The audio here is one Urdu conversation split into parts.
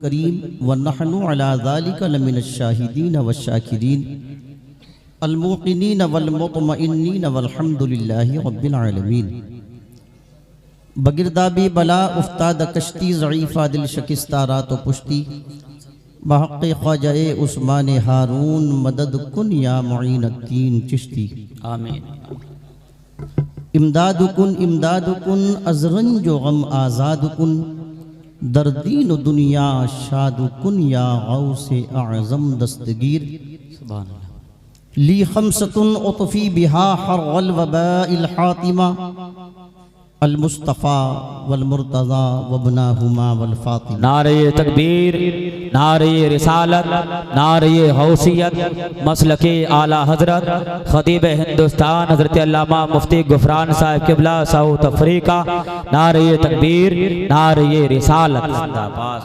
کریم ونحن علی ذالک لمن الشاہدین والشاکرین الموقنین والمطمئنین والحمد للہ رب العالمین۔ بگردابی بلا افتاد کشتی ضعیفہ دل شکستہ رات و پشتی، بحق خواجہ عثمان ہارون مدد کن یا معین الدین چشتی۔ آمین۔ امداد کن از رنج و غم آزاد کن، در دین و دنیا شاد کن یا غوث اعظم دستگیر۔ سبحان اللہ۔ لی خمسۃ اطفی بہا حر الوباء الحاطمہ، المصطفیٰ والمرتضی وابناہما والفاطمہ۔ نعرہ تکبیر، نعرہ رسالت، نعرہ غوثیت، مسلک اعلیٰ حضرت خطیب ہندوستان حضرت علامہ مفتی غفران صاحب قبلہ ساؤتھ افریقہ۔ نعرہ تکبیر، نعرہ رسالت زندہ باد۔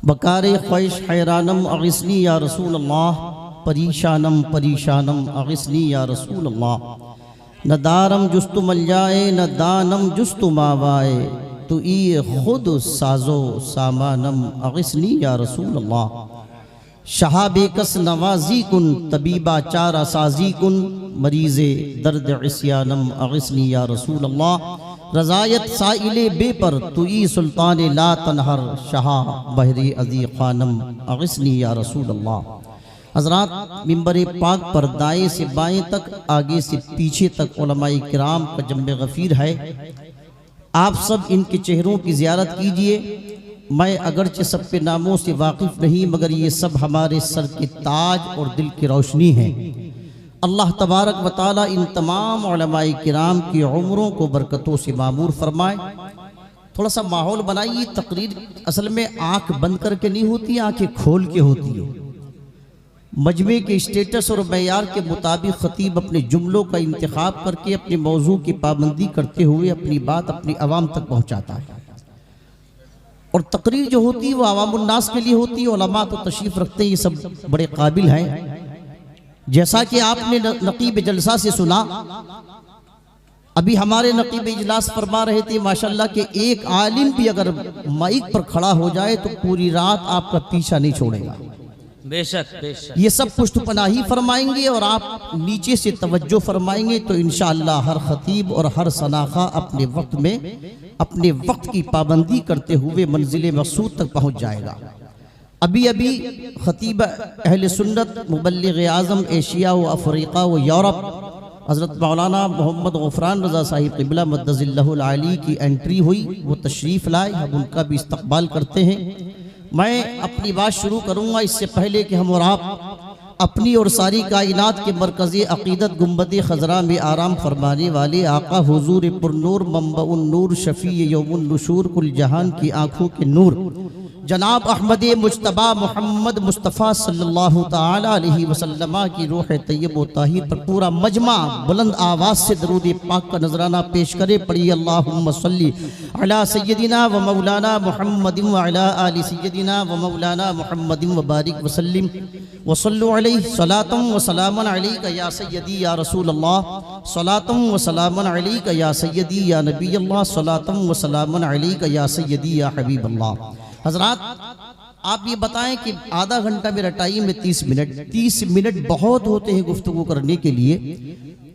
بکار خواہش حیرانم اغثنی یا رسول اللہ، پریشانم پریشانم اغثنی یا رسول اللہ۔ نہ دارم جست ملجائے نہ دانم جست ماوائے، تو ای خود سازو سامانم اغثنی یا رسول اللہ۔ شہاب کس نوازی کن طبیبہ چارہ سازی کن، مریض درد عصیانم اغثنی یا رسول اللہ۔ رضایت سائل بے پر تو ای سلطان لا تنہر، شہا بحری عزی خانم اغثنی یا رسول اللہ۔ حضرات، منبر پاک پر دائیں سے بائیں تک، آگے سے پیچھے تک علماء کرام کا جنب غفیر ہے۔ آپ سب ان کے چہروں کی زیارت کیجئے۔ میں اگرچہ سب کے ناموں سے واقف نہیں، مگر یہ سب ہمارے سر کے تاج اور دل کی روشنی ہیں۔ اللہ تبارک و تعالی ان تمام علماء کرام کی عمروں کو برکتوں سے معمور فرمائے۔ تھوڑا سا ماحول بنائیے۔ تقریر اصل میں آنکھ بند کر کے نہیں ہوتی، آنکھیں کھول کے ہوتی ہے۔ مجمع کے اسٹیٹس اور معیار کے مطابق خطیب اپنے جملوں کا انتخاب کر کے اپنے موضوع کی پابندی کرتے ہوئے اپنی بات اپنی عوام تک پہنچاتا ہے، اور تقریر جو ہوتی ہے وہ عوام الناس کے لیے ہوتی ہے۔ علماء تو تشریف رکھتے ہیں، یہ سب بڑے قابل ہیں۔ جیسا کہ آپ نے نقیب جلسہ سے سنا، ابھی ہمارے نقیب اجلاس فرما رہے تھے ماشاءاللہ کہ ایک عالم بھی اگر مائک پر کھڑا ہو جائے تو پوری رات آپ کا پیچھا نہیں چھوڑے گا۔ بے شک بے شک۔ یہ سب پشت پناہی فرمائیں گے اور آپ نیچے سے توجہ فرمائیں گے، تو انشاءاللہ ہر خطیب اور ہر سناخہ اپنے وقت میں اپنے وقت کی پابندی کرتے ہوئے منزل مقصود تک پہنچ جائے گا۔ ابھی خطیب اہل سنت مبلغ اعظم ایشیا و افریقہ و یورپ حضرت مولانا محمد غفران رضا صاحب قبلہ مدظ اللہ العالی کی انٹری ہوئی، وہ تشریف لائے، ہم ان کا بھی استقبال کرتے ہیں۔ میں اپنی بات شروع کروں گا، اس سے پہلے کہ ہم اور آپ اپنی اور ساری کائنات کے مرکزی عقیدت گنبد خضراء میں آرام فرمانے والے آقا حضور پر نور منبع النور شفیع یوم النشور کل جہان کی آنکھوں کے نور جناب احمد مجتبیٰ محمد مصطفیٰ صلی اللہ تعالی علیہ وسلم کی روح طیب و طاہر پر پورا مجمع بلند آواز سے درود پاک کا نذرانہ پیش کرے۔ پڑھی اللہم صلی علی سیدنا و مولانا محمد و علی آل سیدنا و مولانا محمد و بارک وسلم وصلو علیہ صلاة و سلام علیکہ یا سیدی یا رسول اللہ، صلاة و سلام علیکہ یا سیدی یا نبی اللہ، صلاة و سلام علیکہ یا سیدی یا حبیب اللہ۔ حضرات، آپ یہ بتائیں کہ آدھا گھنٹہ میرا ٹائم ہے 30 منٹ، 30 منٹ بہت ہوتے ہیں گفتگو کرنے کے لیے۔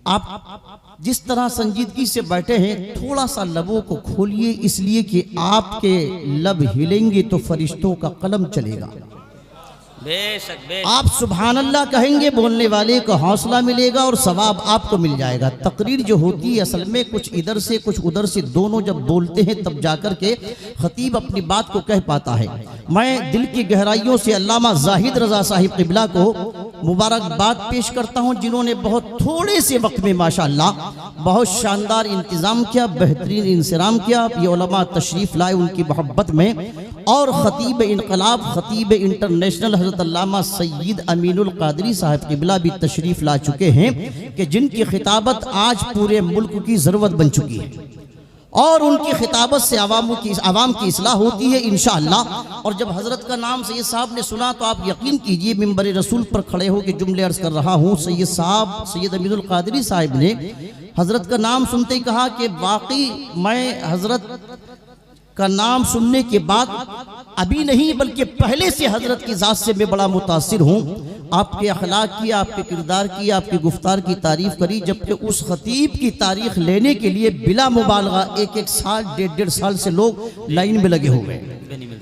آپ جس طرح سنجیدگی سے بیٹھے ہیں، تھوڑا سا لبوں کو کھولیے، اس لیے کہ آپ کے لب ہلیں گے تو فرشتوں کا قلم چلے گا۔ بے شک بے شک۔ آپ سبحان اللہ کہیں گے، بولنے والے کو حوصلہ ملے گا اور ثواب آپ کو مل جائے گا۔ تقریر جو ہوتی ہے اصل میں کچھ ادھر سے کچھ ادھر سے، دونوں جب بولتے ہیں تب جا کر کے خطیب اپنی بات کو کہہ پاتا ہے۔ میں دل کی گہرائیوں سے علامہ زاہد رضا صاحب قبلہ کو مبارکباد پیش کرتا ہوں، جنہوں نے بہت تھوڑے سے وقت میں ماشاءاللہ بہت شاندار انتظام کیا، بہترین انصرام کیا۔ یہ علماء تشریف لائے ان کی محبت میں، اور خطیب انقلاب، خطیب انٹرنیشنل حضرت علامہ سید امین القادری صاحب قبلہ بھی تشریف لا چکے ہیں، کہ جن کی خطابت آج پورے ملک کی ضرورت بن چکی ہے۔ اور ان کی خطابت سے عوام کی اصلاح ہوتی ہے انشاءاللہ۔ اور جب حضرت کا نام سید صاحب نے سنا تو آپ یقین کیجئے ممبر رسول پر کھڑے ہو کے جملے عرض کر رہا ہوں، سید صاحب سید امین القادری صاحب نے حضرت کا نام سنتے ہی کہا کہ واقعی میں حضرت کا نام سننے کے بعد ابھی نہیں بلکہ پہلے سے حضرت کی ذات سے میں بڑا متاثر ہوں۔ آپ کے اخلاق کی، آپ کے کردار کی، آپ کی گفتار کی تعریف کری، جبکہ اس خطیب کی تاریخ لینے کے لیے بلا مبالغہ ایک سال 1.5 سال سے لوگ لائن میں لگے ہوئے۔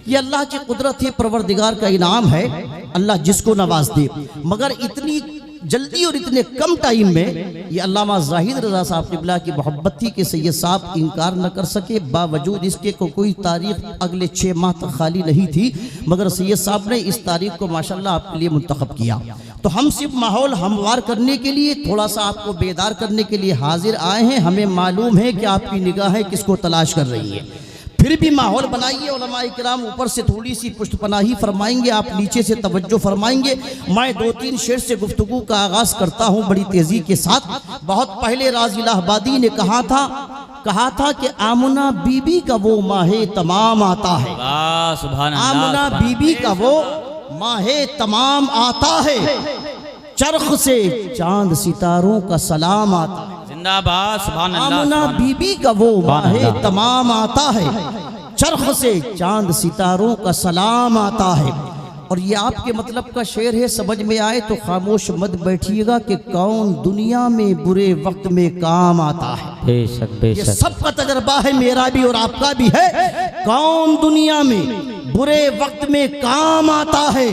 یہ اللہ کی قدرت ہے، پروردگار کا انعام ہے، اللہ جس کو نواز دے۔ مگر اتنی جلدی اور اتنے کم ٹائم میں یہ علامہ زاہد رضا صاحب قبلہ کی محبت تھی کہ سید صاحب انکار نہ کر سکے، باوجود اس کے کوئی تاریخ اگلے 6 ماہ تک خالی نہیں تھی، مگر سید صاحب نے اس تاریخ کو ماشاءاللہ آپ کے لیے منتخب کیا۔ تو ہم صرف ماحول ہموار کرنے کے لیے، تھوڑا سا آپ کو بیدار کرنے کے لیے حاضر آئے ہیں۔ ہمیں معلوم ہے کہ آپ کی نگاہیں کس کو تلاش کر رہی ہیں، پھر بھی ماحول بنائیے۔ علماء کرام اوپر سے تھوڑی سی پشت پناہی فرمائیں گے، آپ نیچے سے توجہ فرمائیں گے۔ میں 2-3 شعر سے گفتگو کا آغاز کرتا ہوں بڑی تیزی کے ساتھ۔ بہت پہلے راز الہ آبادی نے کہا تھا کہ آمنہ بی بی کا وہ ماہ تمام آتا ہے، سبحان اللہ، آمنہ بی بی کا وہ ماہ تمام آتا ہے، چرخ سے چاند ستاروں کا سلام آتا ہے۔ زندہ باد، سبحان اللہ، آمنہ بی بی کا وہ ماہ تمام آتا ہے، چرخ سے چاند ستاروں کا سلام آتا ہے۔ اور یہ آپ کے مطلب کا شعر ہے، سمجھ میں آئے تو خاموش مت بیٹھیے گا کہ کون دنیا میں برے وقت میں کام آتا ہے۔ بے شک بے یہ شک، سب کا تجربہ ہے، میرا بھی اور آپ کا بھی ہے۔ کون دنیا میں برے وقت میں کام آتا ہے،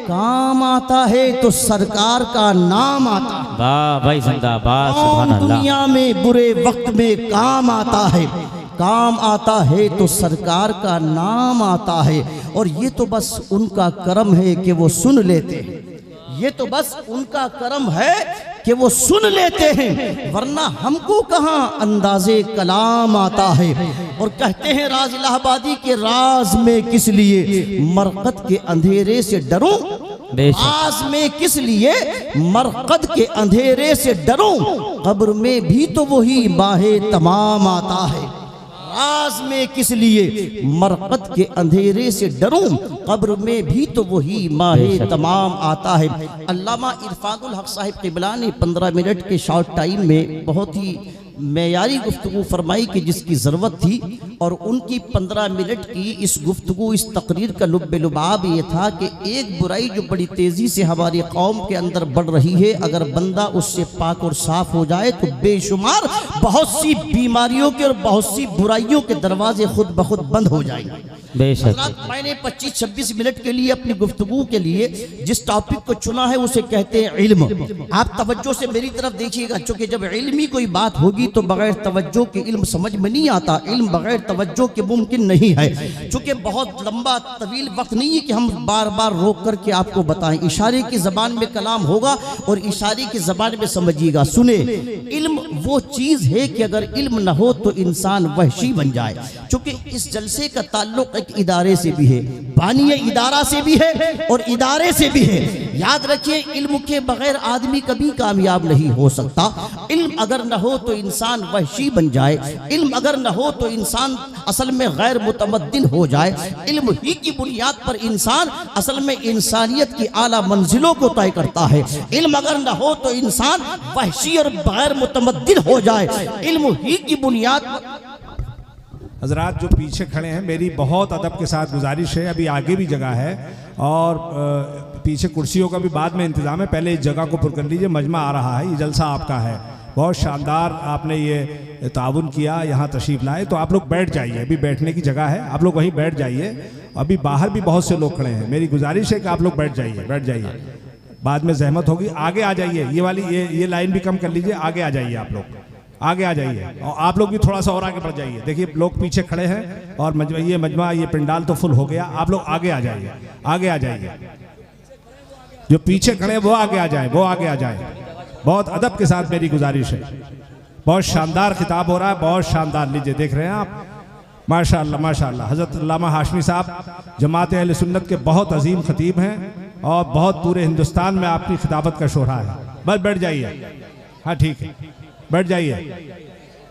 کام آتا ہے تو سرکار کا نام آتا ہے۔ واہ بھائی، زندہ باد، کون سبحان اللہ، دنیا میں برے وقت میں کام آتا ہے، کام آتا ہے تو سرکار کا نام آتا ہے۔ اور یہ تو بس ان کا کرم ہے کہ وہ سن لیتے ہیں، یہ تو بس ان کا کرم ہے کہ وہ سن لیتے ہیں، ورنہ ہم کو کہاں انداز کلام آتا ہے۔ اور کہتے ہیں راز الہ آبادی کے راز میں کس لیے مرقد کے اندھیرے سے ڈروں، بے شک، راز میں کس لیے مرقد کے اندھیرے سے ڈروں، قبر میں بھی تو وہی ماہ تمام آتا ہے۔ راز میں کس لیے مرقد کے اندھیرے سے ڈروں، قبر میں بھی تو وہی ماہ تمام آتا ہے۔ علامہ عرفان الحق صاحب قبلہ نے 15 منٹ کے شارٹ ٹائم میں بہت ہی معیاری گفتگو فرمائی کہ جس کی ضرورت تھی، اور ان کی 15 منٹ کی اس گفتگو، اس تقریر کا لب لباب یہ تھا کہ ایک برائی جو بڑی تیزی سے ہماری قوم کے اندر بڑھ رہی ہے، اگر بندہ اس سے پاک اور صاف ہو جائے تو بے شمار بہت سی بیماریوں کے اور بہت سی برائیوں کے دروازے خود بخود بند ہو جائیں گے۔ بے شک، حضرات، میں نے 25-26 منٹ کے لیے اپنی گفتگو کے لیے جس ٹاپک کو چنا ہے اسے کہتے ہیں علم۔ آپ توجہ سے میری طرف دیکھیے گا، چونکہ جب علمی کوئی بات ہوگی تو بغیر توجہ کے علم سمجھ میں نہیں آتا، علم بغیر توجہ کے ممکن نہیں ہے۔ چونکہ بہت لمبا طویل وقت نہیں ہے کہ ہم بار بار روک کر کے آپ کو بتائیں، اشارے کی زبان میں کلام ہوگا اور اشارے کی زبان میں سمجھیے گا۔ سنیں، علم وہ چیز ہے کہ اگر علم نہ ہو تو انسان وحشی بن جائے۔ چونکہ اس جلسے کا تعلق ایک ادارے سے بھی ہے، بانی ادارہ سے بھی ہے اور ادارے سے بھی ہے۔ یاد رکھیں، علم کے بغیر آدمی کبھی کامیاب نہیں ہو سکتا۔ علم اگر نہ ہو تو انسان وحشی بن جائے، علم اگر نہ ہو تو انسان اصل میں غیر متمدن ہو جائے۔ علم ہی کی بنیاد پر انسان اصل میں انسانیت کی اعلیٰ منزلوں کو طے کرتا ہے۔ علم اگر نہ ہو تو انسان وحشی اور غیر متمدن ہو جائے۔ علم ہی کی بنیاد پر حضرات جو پیچھے کھڑے ہیں، میری بہت ادب کے ساتھ گزارش ہے، ابھی آگے بھی جگہ ہے اور پیچھے کرسیوں کا بھی بعد میں انتظام ہے، پہلے اس جگہ کو پر کر لیجئے، مجمع آ رہا ہے، یہ جلسہ آپ کا ہے، بہت شاندار آپ نے یہ تعاون کیا، یہاں تشریف لائے، تو آپ لوگ بیٹھ جائیے، ابھی بیٹھنے کی جگہ ہے، آپ لوگ وہیں بیٹھ جائیے، ابھی باہر بھی بہت سے لوگ کھڑے ہیں، میری گزارش ہے کہ آپ لوگ بیٹھ جائیے، بعد میں زحمت ہوگی، آگے آ جائیے، یہ والی یہ لائن بھی کم کر لیجئے، آگے آ جائیے، آپ لوگ آگے آ جائیے، اور آپ لوگ بھی تھوڑا سا اور آگے بڑھ جائیے، دیکھیے لوگ پیچھے کھڑے ہیں اور مجمع یہ پنڈال تو فل ہو گیا، آپ لوگ آگے آ جائیے، آگے آ جائیے، جو پیچھے کھڑے ہیں وہ آگے آ جائیں، بہت ادب کے ساتھ میری گزارش ہے، بہت شاندار خطاب ہو رہا ہے، بہت شاندار، لیجئے دیکھ رہے ہیں آپ، ماشاءاللہ ماشاءاللہ۔ حضرت علامہ ہاشمی صاحب جماعت اہل سنت کے بہت عظیم خطیب ہیں اور بہت پورے ہندوستان میں آپ کی خطابت کا شہرہ ہے، بس بیٹھ جائیے، ہاں ٹھیک ہے، بیٹھ جائیے،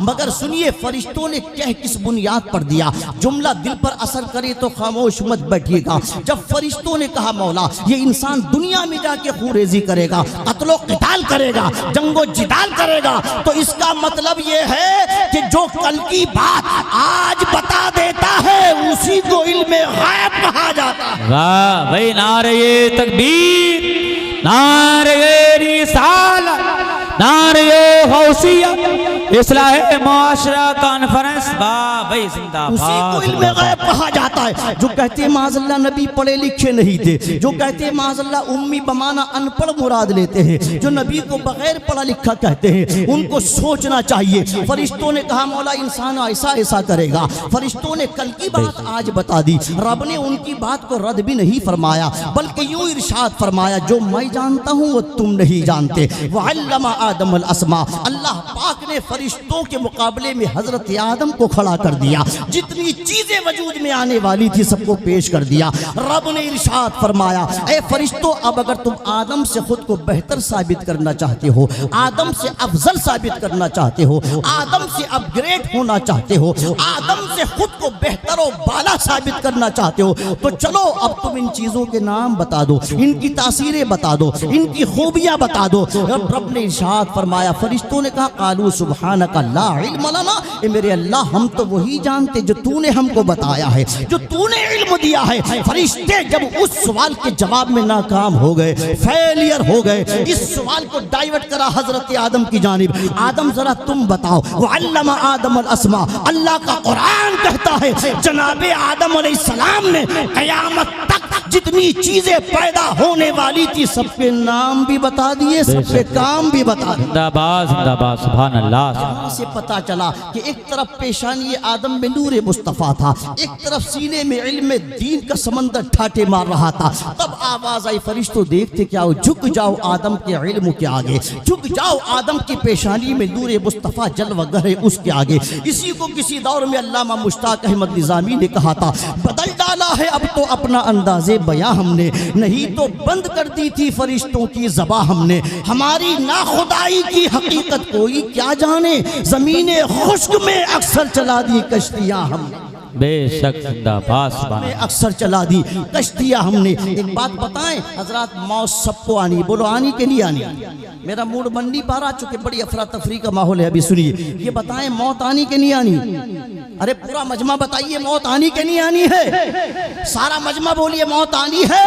مگر سنیے فرشتوں نے کہہ کس بنیاد پر دیا؟ جملہ دل پر اثر کرے تو خاموش مت بیٹھیے گا۔ جب فرشتوں نے کہا مولا یہ انسان دنیا میں جا کے خوریزی کرے گا، قتل و قتال کرے گا، جنگ و جدال کرے گا، تو اس کا مطلب یہ ہے کہ جو کل کی بات آج بتا دیتا ہے اسی کو علم غیب کہا جاتا ہے۔ واہ بھائی، نعرہ تکبیر، نعرہ رسالت، نعرہ غوثیت، اصلاح معاشرہ کانفرنس، واہ بھائی زندہ اسی کو باد۔ علم غیب کہا جاتا ہے۔ جو کہتے ہیں معاذ اللہ نبی پڑھے لکھے نہیں تھے، جو کہتے ہیں معاذ اللہ امی بمانا ان پڑھ مراد لیتے ہیں، جو نبی کو بغیر پڑھا لکھا کہتے ہیں، ان کو سوچنا چاہیے۔ فرشتوں نے کہا مولا انسان ایسا ایسا کرے گا، فرشتوں نے کل کی بات آج بتا دی۔ رب نے ان کی بات کو رد بھی نہیں فرمایا بلکہ یوں ارشاد فرمایا جو میں جانتا ہوں وہ تم نہیں جانتے۔ وعلم آدم الاسماء، اللہ پاک نے فرشتوں کے مقابلے میں حضرت آدم کو کھڑا کر دیا، جتنی چیزیں وجود میں آنے والی تھی سب کو پیش کر دیا۔ رب نے ارشاد فرمایا اے فرشتوں اب اگر تم آدم سے خود کو بہتر ثابت کرنا چاہتے ہو، آدم سے افضل ثابت کرنا چاہتے ہو، آدم سے اپ گریڈ ہونا چاہتے ہو، آدم سے خود کو بہتر و بالا ثابت کرنا چاہتے ہو، تو چلو اب تم ان چیزوں کے نام بتا دو، ان کی تاثیریں بتا دو، ان کی خوبیاں بتا دو۔ رب نے ارشاد فرمایا، فرشتوں نے کہا قالوا سبحانک لا علم لنا، اے میرے اللہ ہم تو وہی جانتے جو تو نے ہم کو بتایا ہے، جو تو نے علم دیا ہے۔ فرشتے جب اس سوال کے جواب میں ناکام ہو گئے، فیلئر ہو گئے، اس سوال کو ڈائیورٹ کرا حضرت آدم کی جانب، آدم ذرا تم بتاؤ۔ وعلم آدم الاسماء، اللہ کا قرآن کہتا ہے جناب آدم علیہ السلام نے قیامت تک جتنی چیزیں پیدا ہونے والی تھی سب کے نام بھی بتا دیے، سب کے کام بھی بتا دیے۔ زندہ باد، زندہ باد، سبحان اللہ۔ یہاں سے پتا چلا کہ ایک طرف پیشانی آدم میں نور مصطفیٰ تھا، ایک طرف سینے میں علم دین کا سمندر ٹھاٹے مار رہا تھا۔ تب آواز آئی فرشتوں دیکھتے کیا ہو، جھک جاؤ آدم کے علم کے آگے، جھک جاؤ آدم کی پیشانی میں نور مصطفیٰ جلوہ گر ہے اس کے آگے۔ اسی کو کسی دور میں علامہ مشتاق احمد نظامی نے کہا تھا بدل ڈالا ہے اب تو اپنا انداز بیاں ہم نے، نہیں تو بند کر دی تھی فرشتوں کی زبان ہم نے۔ ہماری ناخدائی کی حقیقت کوئی کیا جانے، زمین خشک میں اکثر چلا دی کشتیاں ہم نے، بے شک زندہ باد، سبحان میں اللہ۔ اکثر چلا دی کشتیاں ہم نے۔ ایک بات بتائیں حضرات، موت سب کو آنی، بولو آنی کہ نہیں آنی؟ میرا موڈ بن نہیں پا رہا چونکہ بڑی افراتفری کا ماحول ہے، ابھی سنیے یہ بتائیں موت آنی کہ نہیں آنی؟ ارے پورا مجمع بتائیے موت آنی کہ نہیں آنی ہے؟ سارا مجمع بولیے موت آنی ہے۔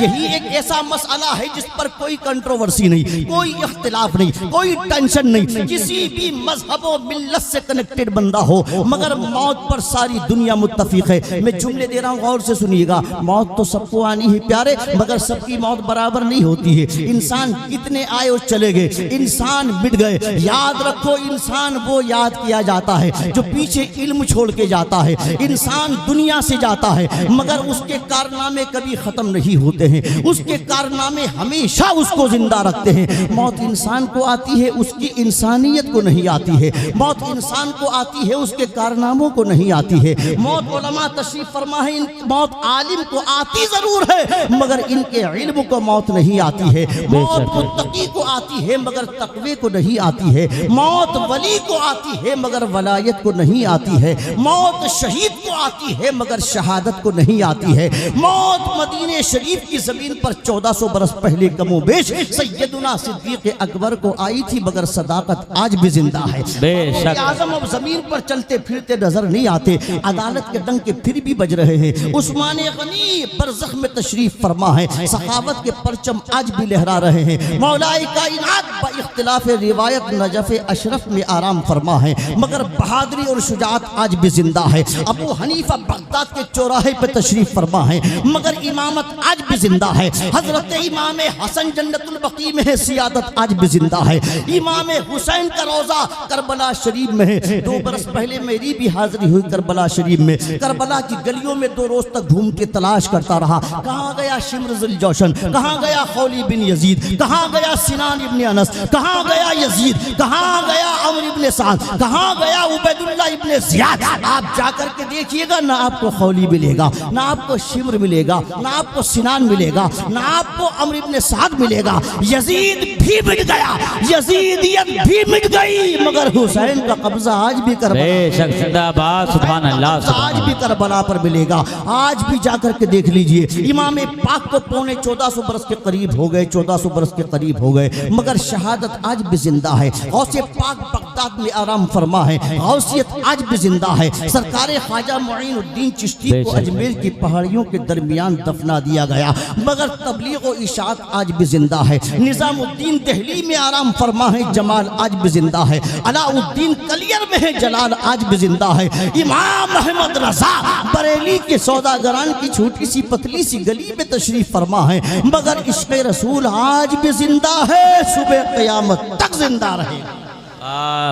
یہی ایک ایسا مسئلہ ہے جس پر کوئی کنٹروورسی نہیں، کوئی اختلاف نہیں، کوئی ٹینشن نہیں، کسی بھی مذہب و ملت سے کنیکٹڈ بندہ ہو مگر موت پر ساری دنیا متفق ہے۔ میں جملے دے رہا ہوں غور سے سنیے گا، موت تو سب کو آنی ہے پیارے، مگر سب کی موت برابر نہیں ہوتی ہے۔ انسان کتنے آئے اور چلے گئے، انسان مٹ گئے۔ یاد رکھو انسان وہ یاد کیا جاتا ہے جو پیچھے علم چھوڑ کے جاتا ہے۔ انسان دنیا سے جاتا ہے مگر اس کے کارنامے کبھی ختم نہیں ہوتے ہیں، اس کے کارنامے ہمیشہ اس کو زندہ رکھتے ہیں۔ موت انسان کو آتی ہے، اس کی انسانیت کو نہیں آتی ہے۔ موت انسان کو آتی ہے، اس کے کارناموں کو نہیں آتی ہے۔ موت علماء تشریف فرما ہے، موت عالم کو آتی ضرور ہے مگر ان کے علم کو موت نہیں آتی ہے۔ موت متقی کو آتی ہے مگر تقوی کو نہیں آتی ہے۔ موت ولی کو آتی ہے مگر ولایت کو نہیں آتی ہے۔ موت شہید کو آتی ہے مگر شہادت کو نہیں آتی ہے۔ موت مدینہ شریف کی زمین پر 1400 برس پہلے کم و بیش سیدنا صدیق اکبر کو آئی تھی مگر صداقت آج بھی زندہ ہے۔ بے شک اعظم اب زمین پر چلتے پھرتے نظر نہیں آتے، عدالت کے ڈنکے پھر بھی بج رہے ہیں۔ عثمان غنی برزخ میں تشریف فرما ہے، سخاوت کے پرچم آج بھی لہرا رہے ہیں۔ مولا کائنات با اختلاف روایت نجف اشرف میں آرام فرما ہے مگر بہادری اور شجاعت آج بھی زندہ ہے۔ ابو حنیفہ بغداد کے چوراہے پہ تشریف فرما ہے مگر امامت آج بھی زندہ ہے۔ حضرت امام حسن جنت البقیع میں ہے، سیادت آج بھی زندہ ہے۔ امام حسین کا روضہ کربلا شریف میں ہے، 2 برس پہلے میری بھی حاضری ہوئی کربلا شریف میں۔ کربلا کی گلیوں میں 2 روز تک گھوم کے تلاش کرتا رہا، کہاں گیا شمر ذوالجوشن، کہاں گیا خولی بن یزید، کہاں گیا سنان ابن انس، کہاں گیا یزید، کہاں گیا عمر ابن سعد، کہاں گیا عبید اللہ ابن زیاد۔ آپ جا کر کے دیکھیے گا، نہ آپ کو خولی ملے گا، نہ آپ کو شمر ملے گا، نہ آپ کو سنان ملے گا، نہ آپ کو عمرو بن سعد ملے گا۔ یزید بھی مٹ گیا، یزیدیت بھی مٹ گئی، مگر حسین کا قبضہ آج بھی کربلا، بے شک زندہ باد، سبحان اللہ سبحان آج بھی کربلا پر ملے گا۔ آج بھی جا کر کے دیکھ لیجئے، امام پاک کو پونے 1400 برس کے قریب ہو گئے، 1400 برس کے قریب ہو گئے، مگر شہادت آج بھی زندہ ہے۔ غوث پاک بغداد میں آرام فرما ہے، غوثیت آج بھی زندہ ہے۔ سرکار خواجہ معین الدین چشتی کو اجمیر کی پہاڑیوں کے درمیان دفنا دیا گیا، مگر تبلیغ و اشاعت آج بھی زندہ ہے۔ نظام الدین دہلی میں آرام فرما ہے، جمال آج بھی زندہ ہے۔ علاء الدین کلیر میں ہے، جلال آج بھی زندہ ہے۔ امام احمد رضا بریلی کے سوداگران کی چھوٹی سی پتلی سی گلی میں تشریف فرما ہے، مگر عشق رسول آج بھی زندہ ہے، صبح قیامت تک زندہ رہے گا۔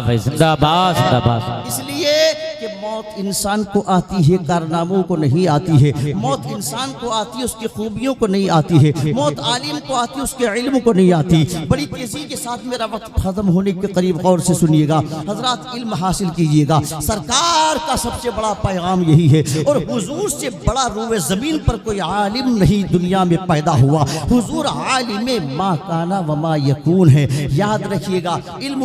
بھائی زندہ باد، زندہ باد۔ اس لیے کہ موت انسان کو آتی ہے، کارناموں کو نہیں آتی ہے۔ موت انسان کو آتی ہے، اس کی خوبیوں کو نہیں آتی ہے۔ موت عالم کو آتی ہے، اس کے علم کو نہیں آتی۔ بڑی تیزی کے ساتھ میرا وقت ختم ہونے کے قریب غور سے سنیے گا حضرات، علم حاصل کیجیے گا۔ سرکار کا سب سے بڑا پیغام یہی ہے، اور حضور سے بڑا روئے زمین پر کوئی عالم نہیں دنیا میں پیدا ہوا۔ حضور عالم ما کانا وما یکون ہے، یاد رکھیے گا۔ علم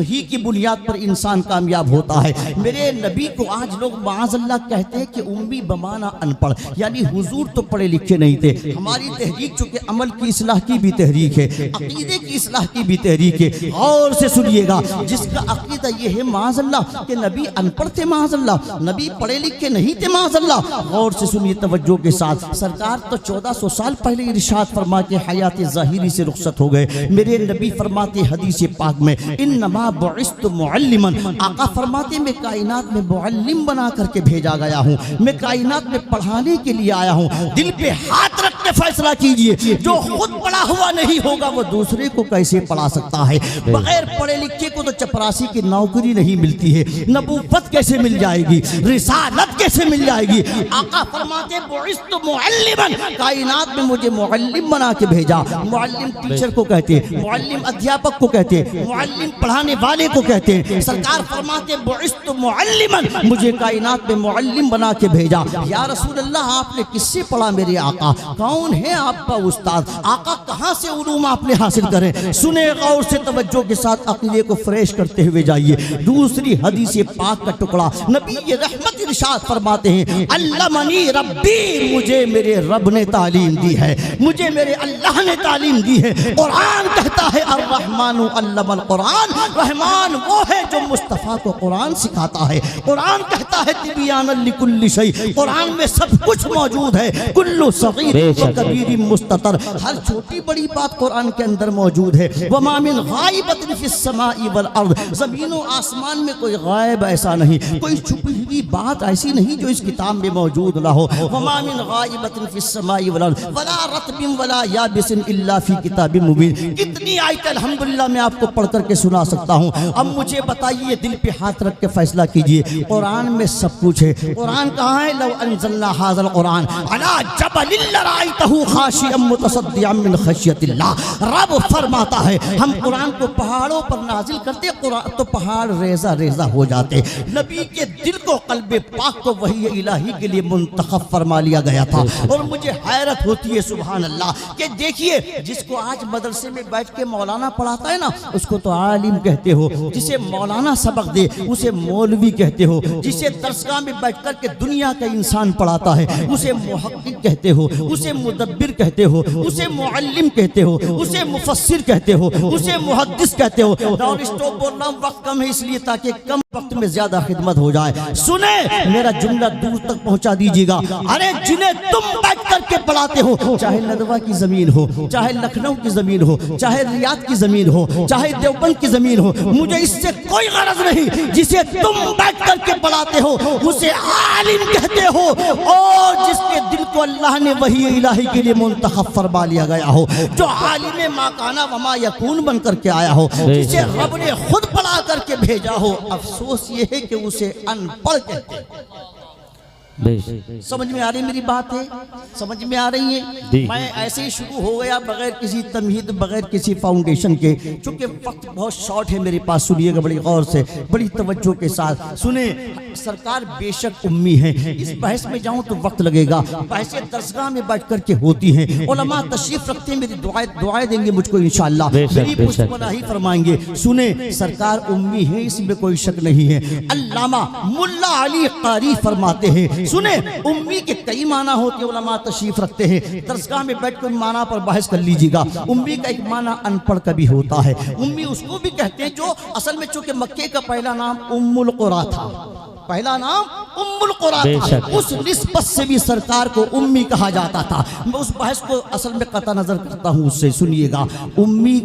ہی کی بنیاد پر انسان کامیاب ہوتا ہے۔ میرے نبی کو آج لوگ معاذ اللہ کہتے ہیں کہ امی بمانا ان پڑھ، یعنی حضور تو پڑھے لکھے نہیں تھے۔ ہماری تحریک چونکہ عمل کی اصلاح کی بھی تحریک ہے، عقیدے کی اصلاح کی بھی تحریک ہے۔ غور سے سنیے گا، جس کا عقیدہ یہ ہے معاذ اللہ کہ نبی ان پڑھ تھے، معاذ اللہ نبی پڑھے لکھے نہیں تھے، معاذ اللہ، غور سے سنیے توجہ کے ساتھ۔ سرکار تو 1400 سال پہلے ارشاد فرما کے حیات ظاہری سے رخصت ہو گئے۔ میرے نبی فرماتے حدیث پاک میں انما بعثت معلما، آقا فرماتے میں کائنات میں معلم بنا کر کے بھیجا گیا ہوں، میں کائنات میں پڑھانے کے لیے آیا ہوں۔ دل پہ ہاتھ رکھ کے فیصلہ کیجئے، جو خود پڑھا ہوا نہیں ہوگا وہ دوسرے کو کیسے پڑھا سکتا ہے؟ بغیر پڑھے لکھے کو تو چپراسی کی نوکری نہیں ملتی ہے، نبوت کیسے مل جائے گی، رسالت کیسے مل جائے گی؟ آقا فرماتے بعثت معلما، کائنات میں مجھے معلم بنا کے بھیجا۔ معلم ٹیچر کو کہتے ہیں، معلم ادھیاپک کو کہتے ہیں، معلم پڑھانے والے کو کہتے ہیں۔ سرکار فرماتے بعثت معلما، مجھے کائنات میں معلم بنا کے بھیجا۔ یا رسول اللہ آپ نے کس سے پڑھا میرے آقا؟ کون ہے آپ کا استاد؟ آقا کہاں سے علوم آپ نے حاصل کرے؟ سنے غور سے توجہ کے ساتھ عقیدے کو فریش کرتے ہوئے جائیے۔ دوسری حدیث پاک کا ٹکڑا، نبی رحمت ارشاد فرماتے ہیں علمنی ربی، مجھے میرے رب نے تعلیم دی ہے، مجھے میرے اللہ نے تعلیم دی ہے۔ قرآن کہتا ہے الرحمن علم القرآن، رحمان وہ ہے جو مصطفیٰ کو قرآن سکھاتا ہے۔ قرآن کہتا ہے تبیانا لکل شیء، قرآن میں سب کچھ موجود ہے، کل صغیر و کبیر مستتر، ہر چھوٹی بڑی بات قرآن کے اندر موجود ہے۔ وما من غائبۃ فی السماء والارض، زمین و آسمان میں کوئی غائب ایسا نہیں، کوئی چھپی ہوئی بات ایسی نہیں جو اس کتاب میں موجود نہ ہو۔ وما من غائبۃ فی السماء والارض ولا رطب ولا یابس الا فی کتاب مبین۔ کتنی آیت الحمدللہ میں آپ کو پڑھ کر کے سنا سکتا ہوں۔ اب مجھے بتائیے، دل پہ ہاتھ رکھ کے فیصلہ کیجئے، قرآن میں سب کچھ ہے۔ قرآن کہاں ہے؟ لو انزلنا ھذا القرآن علی جبل لرأیتہ خاشعا متصدعا من خشیۃ اللہ، رب فرماتا ہے ہم قرآن کو پہاڑوں پر نازل کرتے قرآن تو پہاڑ ریزہ ریزہ ہو جاتے۔ نبی کے دل کو، قلب پاک کو وحی الہی کے لیے منتخب فرما لیا گیا تھا۔ اور مجھے حیرت ہوتی ہے سبحان اللہ کہ دیکھیے، جس کو آج مدرسے میں بیٹھ کے مولانا پڑھاتا ہے نا، اس کو تو عالم کہتے ہو، جسے مولانا سبق دے اسے مولوی کہتے ہو، جسے درسگاہ میں بیٹھ کر کے دنیا کا انسان پڑھاتا ہے اسے محقق کہتے ہو، اسے مدبر کہتے ہو، اسے معلم کہتے ہو، اسے مفسر کہتے ہو، اسے محدث کہتے ہو۔ اور اسٹاپ بول رہا ہوں، وقت کم ہے اس لیے تاکہ کم وقت میں زیادہ خدمت ہو جائے۔ سنیں میرا جملہ دور تک پہنچا دیجیے گا۔ ارے جنہیں تم بیٹھ کر کے پڑھاتے ہو، چاہے ندوہ کی زمین ہو، چاہے لکھنؤ کی زمین ہو، چاہے ریاض کی زمین ہو، چاہے دیوبند کی زمین ہو، مجھے اس سے کوئی غرض نہیں۔ جسے تم بیٹھ کر کے پڑھاتے ہو اسے عالم کہتے ہو، اور جس کے دل کو اللہ نے وحی الہی کے لیے منتخب فرما لیا گیا ہو، جو عالم ما کانا وما یکون بن کر کے آیا ہو، جسے رب نے خود پڑھا کر کے بھیجا ہو، افسوس یہ ہے کہ اسے ان پڑھ کہتے ہیں۔ بے سمجھ میں آ رہی میری بات ہے؟ سمجھ میں آ رہی جی۔ ہے؟ میں ایسے ہی شروع ہو گیا بغیر کسی تمہید، بغیر کسی فاؤنڈیشن کے، چونکہ وقت بہت شارٹ ہے میرے پاس، سنیے گا بڑی غور سے، بڑی توجہ کے ساتھ سنیں۔ سرکار بے شک امی ہے، اس بحث میں جاؤں تو وقت لگے گا، بحثیں درسگاہ میں بیٹھ کر کے ہوتی ہیں، علماء تشریف رکھتے ہیں، میری دعائیں دیں گے مجھ کو انشاءاللہ، بے شک، میری بے پشت شک۔ پناہی فرمائیں گے۔ سنیں، سرکار امی ہے، اس میں کوئی شک نہیں ہے۔ علامہ ملا علی قاری فرماتے ہیں، سنیں، امی کے کئی معنی ہوتے ہیں، علماء تشریف رکھتے ہیں، درسگاہ میں بیٹھ کر معنی پر بحث کر لیجیے گا۔ امی کا ایک معنی ان پڑھ کا بھی ہوتا ہے، امی اس کو بھی کہتے ہیں جو اصل میں چونکہ مکے کا پہلا نام ام القرا تھا، پہلا نام ام القرا بے تھا، شک۔ اس نسبت سے بھی سرکار کو امی کہا جاتا تھا۔ میں اس بحث کو اصل میں قطع نظر کرتا ہوں، اس سے سنیے گا۔ امی،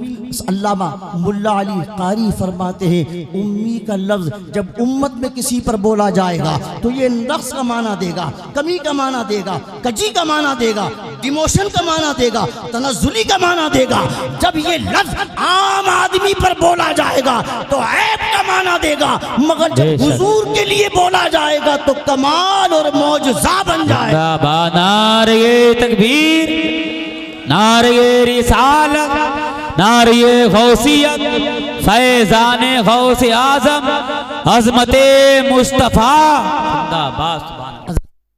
علامہ ملا علی قاری فرماتے ہیں، امی کا لفظ جب امت میں کسی پر بولا جائے گا تو یہ نقص کا معنی دے گا، کمی کا معنی دے گا، کجی کا معنی دے گا، ڈیموشن کا معنی دے گا، تنزلی کا معنی دے گا۔ جب یہ لفظ عام آدمی پر بولا جائے گا تو عیب کا معنی دے گا، مگر جب بے شک۔ حضور کے لیے بولا جائے گا تو کمال اور معجزہ بن جائے گا۔ نعرہ تکبیر، نعرہ رسالت، نعرہ غوثیت، فیضان غوث اعظم، عظمت مصطفیٰ زندہ باد۔